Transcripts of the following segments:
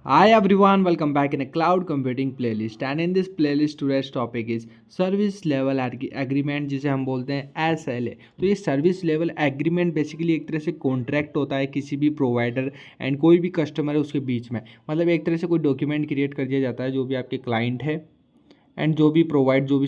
Hi everyone, welcome back in a cloud computing playlist and in this playlist today's topic is service level agreement जिसे हम बोलते हैं SLA। तो ये service level agreement basically एक तरह से कॉन्ट्रैक्ट होता है किसी भी प्रोवाइडर एंड कोई भी कस्टमर है उसके बीच में। मतलब एक तरह से कोई डॉक्यूमेंट क्रिएट कर दिया जाता है जो भी आपके क्लाइंट है एंड जो भी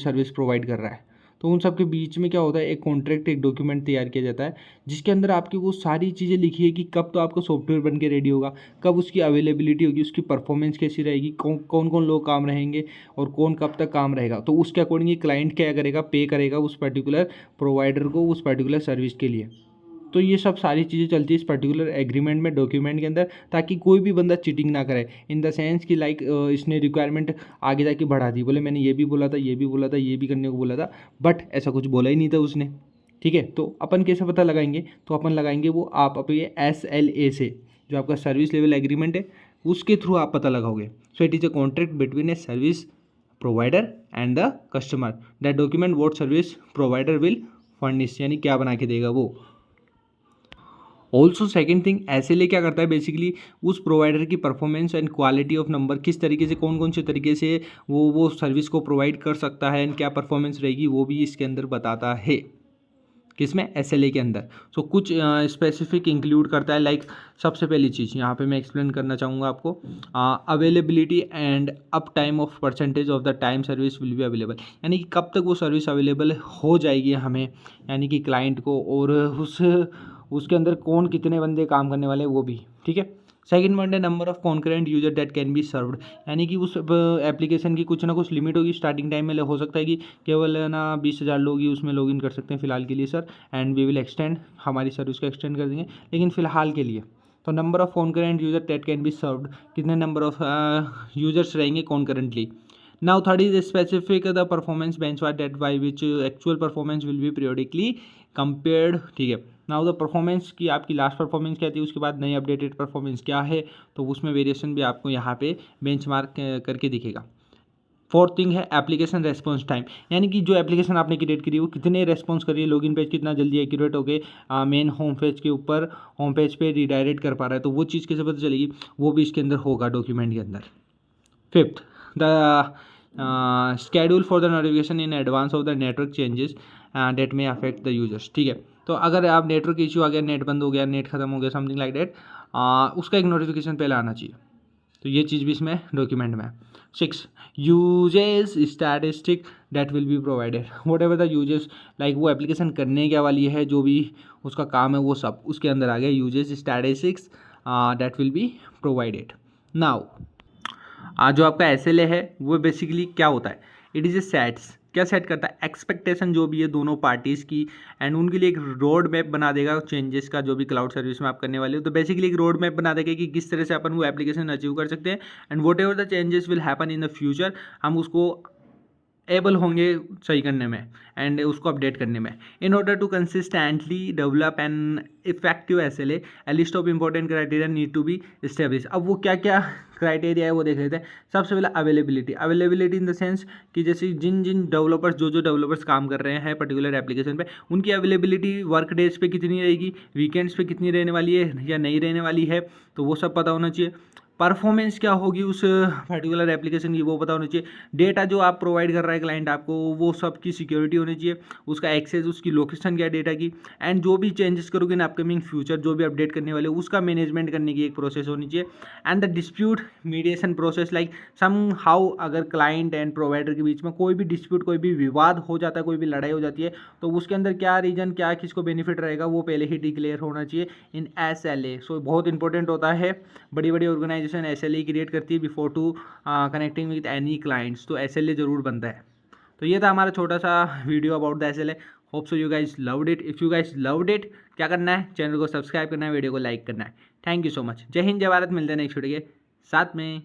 सर्विस प्रोवाइड कर रहा है, तो उन सब के बीच में क्या होता है, एक कॉन्ट्रैक्ट एक डॉक्यूमेंट तैयार किया जाता है जिसके अंदर आपकी वो सारी चीज़ें लिखी है कि कब तो आपका सॉफ्टवेयर बन के रेडी होगा, कब उसकी अवेलेबिलिटी होगी, उसकी परफॉर्मेंस कैसी रहेगी, कौन कौन लोग काम रहेंगे और कौन कब तक काम रहेगा। तो उसके अकॉर्डिंग क्लाइंट क्या करेगा, पे करेगा उस पर्टिकुलर प्रोवाइडर को उस पर्टिकुलर सर्विस के लिए। तो ये सब सारी चीज़ें चलती है इस पर्टिकुलर एग्रीमेंट में, डॉक्यूमेंट के अंदर, ताकि कोई भी बंदा चीटिंग ना करे। इन द सेंस कि लाइक इसने रिक्वायरमेंट आगे जाके बढ़ा दी, बोले मैंने ये भी बोला था, ये भी बोला था, ये भी करने को बोला था, बट ऐसा कुछ बोला ही नहीं था उसने। ठीक है, तो अपन कैसे पता लगाएंगे, तो अपन लगाएंगे वो आप अपने SLA से, जो आपका सर्विस लेवल एग्रीमेंट है उसके थ्रू आप पता लगाओगे। So it is a contract between a service provider and the customer. That document what service provider will furnish, यानी क्या बना के देगा वो। ऑल्सो सेकेंड थिंग, SLA क्या करता है बेसिकली, उस प्रोवाइडर की performance and quality of number, किस तरीके से कौन कौन से तरीके से वो सर्विस को प्रोवाइड कर सकता है एंड क्या परफॉर्मेंस रहेगी, वो भी इसके अंदर बताता है। किसमें? SLA के अंदर। सो कुछ स्पेसिफिक इंक्लूड करता है, लाइक सबसे पहली चीज़ यहाँ पे मैं एक्सप्लेन करना चाहूँगा आपको, availability and up time of percentage of the time service will be available, यानी कि कब तक वो सर्विस अवेलेबल हो जाएगी हमें, यानी कि क्लाइंट को, और उसके अंदर कौन कितने बंदे काम करने वाले हैं वो भी। ठीक है। सेकंड पॉइंट है number of concurrent user that can be served, यानी कि उस एप्लीकेशन की कुछ ना कुछ लिमिट होगी स्टार्टिंग टाइम में। हो सकता है कि केवल ना 20,000 लोग ही उसमें लॉगिन कर सकते हैं फिलहाल के लिए sir, and we will extend, हमारी सर्विस को एक्सटेंड कर देंगे, लेकिन फिलहाल के लिए तो number of concurrent user that can be served, कितने नंबर ऑफ यूजर्स रहेंगे concurrently. Now third is specific the performance benchmark that by which actual performance will be periodically compared. ठीक है। नाउ द परफॉर्मेंस की आपकी last performance क्या थी, उसके बाद नई अपडेटेड परफॉर्मेंस क्या है, तो उसमें वेरिएशन भी आपको यहाँ पे बेंचमार्क करके दिखेगा। फोर्थ थिंग है एप्लीकेशन रेस्पॉन्स टाइम, यानी कि जो एप्लीकेशन आपने क्रिएट करी है वो कितने रेस्पॉन्स कर रही है, लॉगिन पेज कितना जल्दी एक्यूरेट होके मेन होम पेज के ऊपर होम पेज पे रिडायरेक्ट कर पा रहा है, तो वो चीज़ कैसे पता चलेगी, वो भी इसके अंदर होगा डॉक्यूमेंट के अंदर। Fifth, the schedule for the notification in advance of the network changes that may affect the users। ठीक है, तो अगर आप नेटवर्क इशू आ गया, नेट बंद हो गया, नेट खत्म हो गया, समथिंग लाइक डेट, उसका एक नोटिफिकेशन पहले आना चाहिए, तो ये चीज़ भी इसमें डॉक्यूमेंट में है। 6, uses statistic that will be provided, what ever the uses, like वो एप्लीकेशन करने क्या वाली है, जो भी उसका काम है वो सब उसके अंदर आ गया, uses statistics that will be provided. Now जो आपका SLA है वो बेसिकली क्या होता है, इट इज़ ए सेट्स, क्या सेट करता है, एक्सपेक्टेशन जो भी है दोनों पार्टीज़ की, एंड उनके लिए एक रोड मैप बना देगा चेंजेस का, जो भी क्लाउड सर्विस में आप करने वाले हो, तो बेसिकली एक रोड मैप बना देगा कि किस तरह से अपन वो एप्लीकेशन अचीव कर सकते हैं, and what ever the changes will happen in the future, हम उसको एबल होंगे सही करने में एंड उसको अपडेट करने में। In order to consistently develop an effective SLA, a list of important criteria need to be establish. अब वो क्या क्या क्राइटेरिया है वो देख लेते हैं। सबसे पहले अवेलेबिलिटी इन द सेंस कि जैसे जिन डेवलपर्स जो डेवलपर्स काम कर रहे हैं पर्टिकुलर एप्लीकेशन पे, उनकी अवेलेबिलिटी वर्क डेज पे कितनी रहेगी, वीकेंड्स पे कितनी रहने वाली है या नहीं रहने वाली है, तो वो सब पता होना चाहिए। परफॉर्मेंस क्या होगी उस पर्टिकुलर एप्लीकेशन की, वो पता होना चाहिए। डेटा जो आप प्रोवाइड कर रहा है क्लाइंट आपको, वो सब की सिक्योरिटी होनी चाहिए, उसका एक्सेस, उसकी लोकेशन क्या है डेटा की, एंड जो भी चेंजेस करोगे इन अपकमिंग फ्यूचर, जो भी अपडेट करने वाले उसका मैनेजमेंट करने की एक प्रोसेस होनी चाहिए। And the dispute mediation process, like somehow अगर क्लाइंट एंड प्रोवाइडर के बीच में कोई भी डिस्प्यूट, कोई भी विवाद हो जाता है, कोई भी लड़ाई हो जाती है, तो उसके अंदर क्या रीजन, क्या किसको बेनिफिट रहेगा, वो पहले ही डिक्लेयर होना चाहिए इन SLA। सो बहुत इंपॉर्टेंट होता है, बड़ी बड़ी ऑर्गेनाइजेशन SLA क्रिएट करती है before to connecting with any clients, तो SLA जरूर बनता है। तो ये था हमारा छोटा सा video about the SLA। Hope so you guys loved it. If you guys loved it, क्या करना है, चैनल को सब्सक्राइब करना है, वीडियो को लाइक करना है। Thank you so much. जय हिंद, जय भारत। मिलते हैं नेक्स्ट वीडियो के साथ में।